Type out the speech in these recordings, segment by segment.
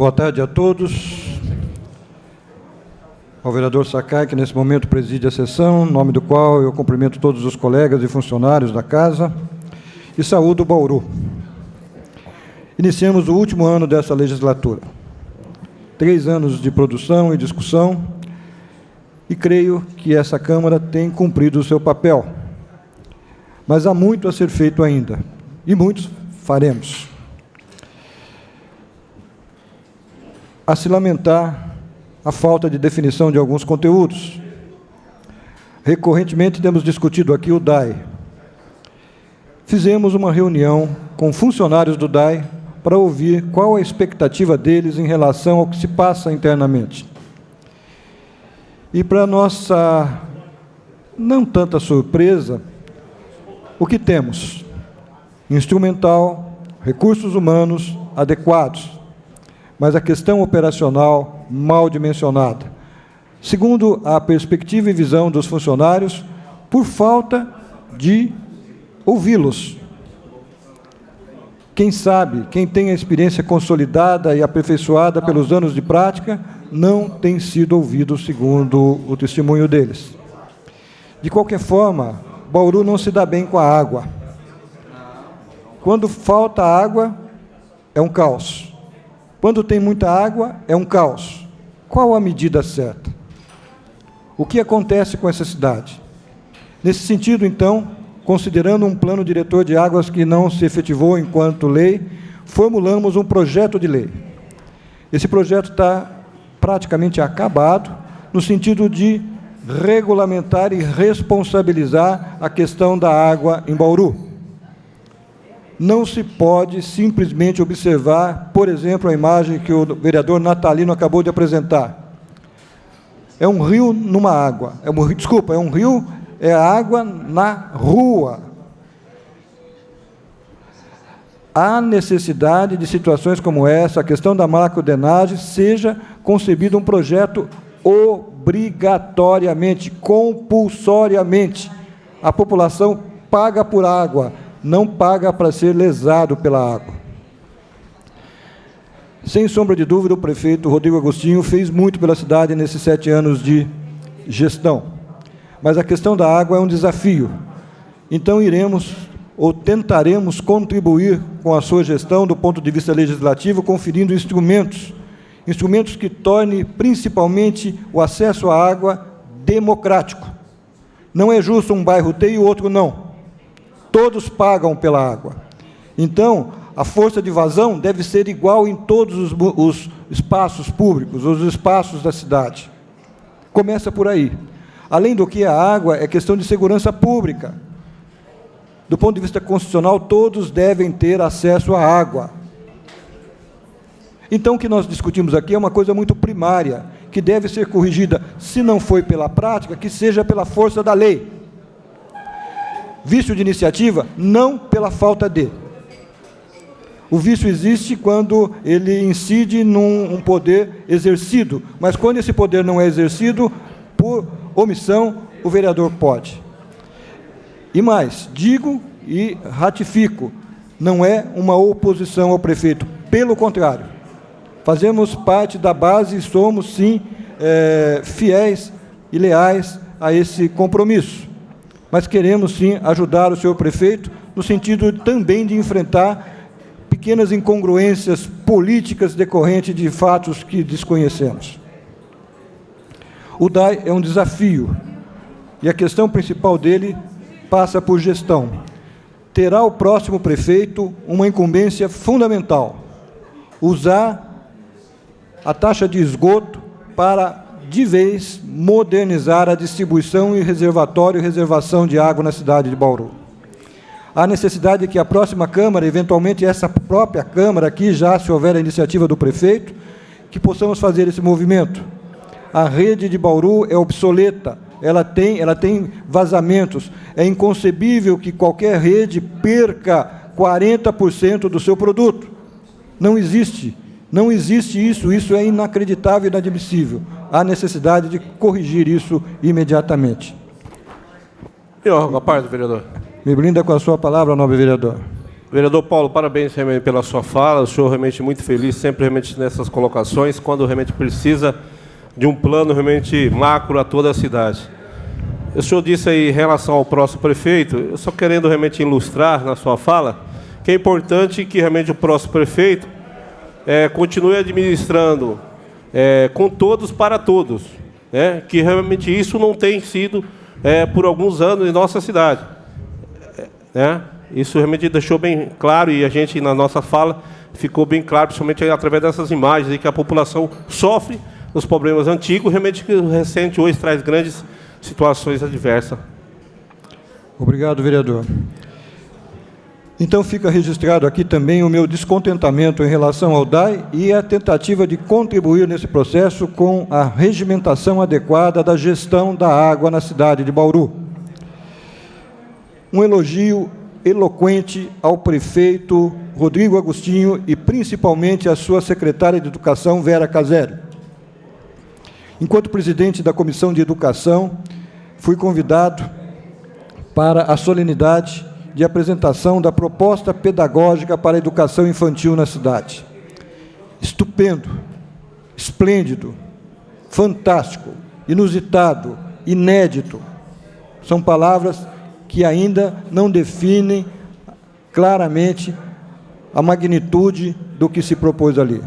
Boa tarde a todos. Ao vereador Sakai, que nesse momento preside a sessão, em nome do qual eu cumprimento todos os colegas e funcionários da Casa e saúdo o Bauru. Iniciamos o último ano dessa legislatura. 3 anos de produção e discussão, e creio que essa Câmara tem cumprido o seu papel. Mas há muito a ser feito ainda, e muitos faremos. A se lamentar a falta de definição de alguns conteúdos. Recorrentemente temos discutido aqui o DAE. Fizemos uma reunião com funcionários do DAE para ouvir qual a expectativa deles em relação ao que se passa internamente. E, para nossa não tanta surpresa, o que temos? Instrumental, recursos humanos adequados, mas a questão operacional mal dimensionada, segundo a perspectiva e visão dos funcionários, por falta de ouvi-los. Quem sabe, quem tem a experiência consolidada e aperfeiçoada pelos anos de prática, não tem sido ouvido, segundo o testemunho deles. De qualquer forma, Bauru não se dá bem com a água. Quando falta água, é um caos. Quando tem muita água, é um caos. Qual a medida certa? O que acontece com essa cidade? Nesse sentido, então, considerando um plano diretor de águas que não se efetivou enquanto lei, formulamos um projeto de lei. Esse projeto está praticamente acabado, no sentido de regulamentar e responsabilizar a questão da água em Bauru. Não se pode simplesmente observar, por exemplo, a imagem que o vereador Natalino acabou de apresentar. É um rio numa água. É a água na rua. Há necessidade de situações como essa, a questão da macrodenagem, seja concebido um projeto obrigatoriamente, compulsoriamente. A população paga por água, não paga para ser lesado pela água. Sem sombra de dúvida, o prefeito Rodrigo Agostinho fez muito pela cidade nesses 7 anos de gestão. Mas a questão da água é um desafio. Então, iremos ou tentaremos contribuir com a sua gestão do ponto de vista legislativo, conferindo instrumentos que tornem principalmente o acesso à água democrático. Não é justo um bairro ter e o outro não. Todos pagam pela água. Então, a força de vazão deve ser igual em todos os espaços públicos, os espaços da cidade. Começa por aí. Além do que, a água é questão de segurança pública. Do ponto de vista constitucional, todos devem ter acesso à água. Então, o que nós discutimos aqui é uma coisa muito primária, que deve ser corrigida, se não foi pela prática, que seja pela força da lei. Vício de iniciativa, não pela falta de. O vício existe quando ele incide num poder exercido, mas quando esse poder não é exercido, por omissão, o vereador pode. E mais, digo e ratifico, não é uma oposição ao prefeito, pelo contrário. Fazemos parte da base e somos, sim, fiéis e leais a esse compromisso. Mas queremos, sim, ajudar o senhor prefeito, no sentido também de enfrentar pequenas incongruências políticas decorrentes de fatos que desconhecemos. O DAE é um desafio, e a questão principal dele passa por gestão. Terá o próximo prefeito uma incumbência fundamental: usar a taxa de esgoto para, de vez, modernizar a distribuição e reservatório e reservação de água na cidade de Bauru. Há necessidade de que a próxima Câmara, eventualmente essa própria Câmara aqui, já se houver a iniciativa do prefeito, que possamos fazer esse movimento. A rede de Bauru é obsoleta, ela tem vazamentos. É inconcebível que qualquer rede perca 40% do seu produto. Não existe isso, isso é inacreditável e inadmissível. Há necessidade de corrigir isso imediatamente. Eu rogo a parte, vereador. Me brinda com a sua palavra, nobre vereador. Vereador Paulo, parabéns realmente pela sua fala. O senhor realmente muito feliz, sempre realmente nessas colocações, quando realmente precisa de um plano realmente macro a toda a cidade. O senhor disse aí em relação ao próximo prefeito, eu só querendo realmente ilustrar na sua fala, que é importante que realmente o próximo prefeito continue administrando com todos para todos, né? Que realmente isso não tem sido por alguns anos em nossa cidade, né? Isso realmente deixou bem claro, e a gente, na nossa fala, ficou bem claro, principalmente através dessas imagens, aí, que a população sofre os problemas antigos, realmente que o recente hoje traz grandes situações adversas. Obrigado, vereador. Então, fica registrado aqui também o meu descontentamento em relação ao DAI e a tentativa de contribuir nesse processo com a regimentação adequada da gestão da água na cidade de Bauru. Um elogio eloquente ao prefeito Rodrigo Agostinho e principalmente à sua secretária de Educação, Vera Casério. Enquanto presidente da Comissão de Educação, fui convidado para a solenidade de apresentação da proposta pedagógica para a educação infantil na cidade. Estupendo, esplêndido, fantástico, inusitado, inédito. São palavras que ainda não definem claramente a magnitude do que se propôs ali.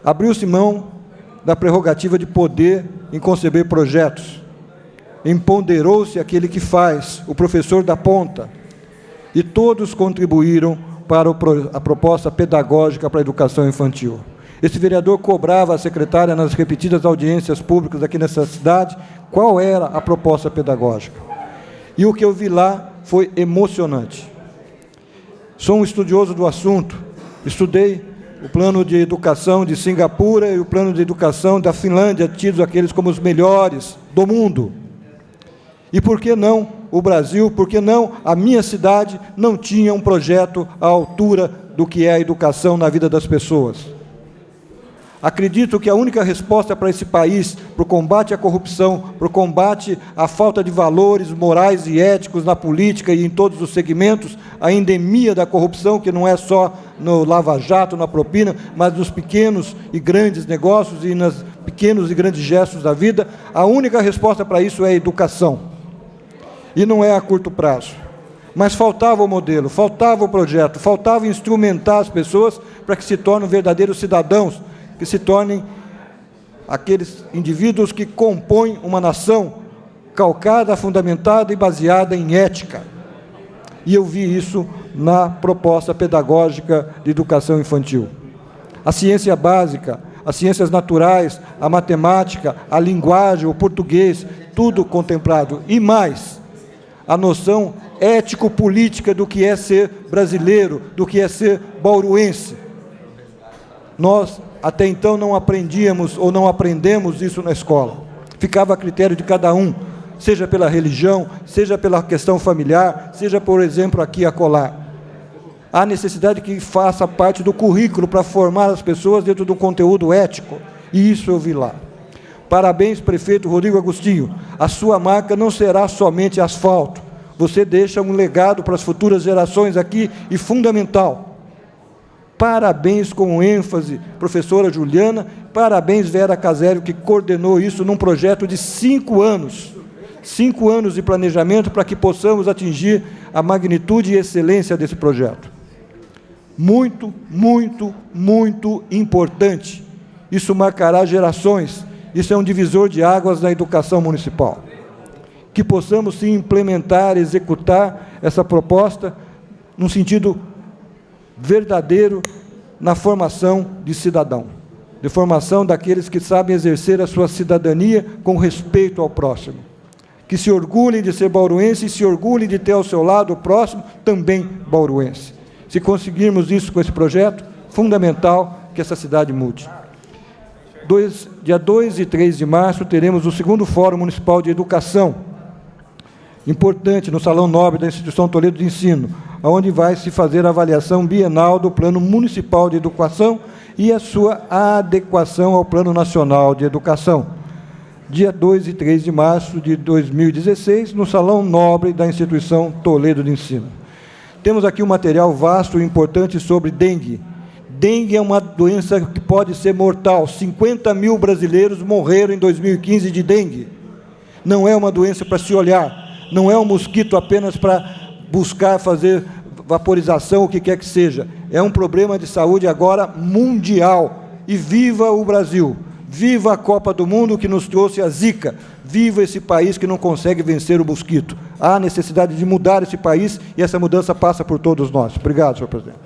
Abriu-se mão da prerrogativa de poder em conceber projetos. Empoderou-se aquele que faz, o professor da ponta, e todos contribuíram para a proposta pedagógica para a educação infantil. Esse vereador cobrava a secretária nas repetidas audiências públicas aqui nessa cidade qual era a proposta pedagógica. E o que eu vi lá foi emocionante. Sou um estudioso do assunto, estudei o plano de educação de Singapura e o plano de educação da Finlândia, tidos aqueles como os melhores do mundo. E por que não o Brasil, por que não a minha cidade não tinha um projeto à altura do que é a educação na vida das pessoas? Acredito que a única resposta para esse país, para o combate à corrupção, para o combate à falta de valores morais e éticos na política e em todos os segmentos, a endemia da corrupção, que não é só no lava-jato, na propina, mas nos pequenos e grandes negócios e nos pequenos e grandes gestos da vida, a única resposta para isso é a educação. E não é a curto prazo. Mas faltava o modelo, faltava o projeto, faltava instrumentar as pessoas para que se tornem verdadeiros cidadãos, que se tornem aqueles indivíduos que compõem uma nação calcada, fundamentada e baseada em ética. E eu vi isso na proposta pedagógica de educação infantil. A ciência básica, as ciências naturais, a matemática, a linguagem, o português, tudo contemplado. E mais, a noção ético-política do que é ser brasileiro, do que é ser bauruense. Nós, até então, não aprendíamos ou não aprendemos isso na escola. Ficava a critério de cada um, seja pela religião, seja pela questão familiar, seja, por exemplo, aqui acolá. Há necessidade que faça parte do currículo para formar as pessoas dentro do conteúdo ético, e isso eu vi lá. Parabéns, prefeito Rodrigo Agostinho. A sua marca não será somente asfalto. Você deixa um legado para as futuras gerações aqui e fundamental. Parabéns com ênfase, professora Juliana, parabéns, Vera Casério, que coordenou isso num projeto de 5 anos. 5 anos de planejamento para que possamos atingir a magnitude e excelência desse projeto. Muito, muito, muito importante. Isso marcará gerações. Isso é um divisor de águas na educação municipal. Que possamos, sim, implementar, executar essa proposta num sentido verdadeiro na formação de cidadão, de formação daqueles que sabem exercer a sua cidadania com respeito ao próximo, que se orgulhem de ser bauruense e se orgulhem de ter ao seu lado o próximo também bauruense. Se conseguirmos isso com esse projeto, fundamental que essa cidade mude. Dia 2 e 3 de março teremos o 2º Fórum Municipal de Educação, importante, no Salão Nobre da Instituição Toledo de Ensino, onde vai se fazer a avaliação bienal do Plano Municipal de Educação e a sua adequação ao Plano Nacional de Educação. dia 2 e 3 de março de 2016, no Salão Nobre da Instituição Toledo de Ensino. Temos aqui um material vasto e importante sobre dengue. Dengue é uma doença que pode ser mortal. 50 mil brasileiros morreram em 2015 de dengue. Não é uma doença para se olhar, não é um mosquito apenas para buscar fazer vaporização, o que quer que seja. É um problema de saúde agora mundial. E viva o Brasil! Viva a Copa do Mundo que nos trouxe a Zika! Viva esse país que não consegue vencer o mosquito! Há necessidade de mudar esse país e essa mudança passa por todos nós. Obrigado, senhor presidente.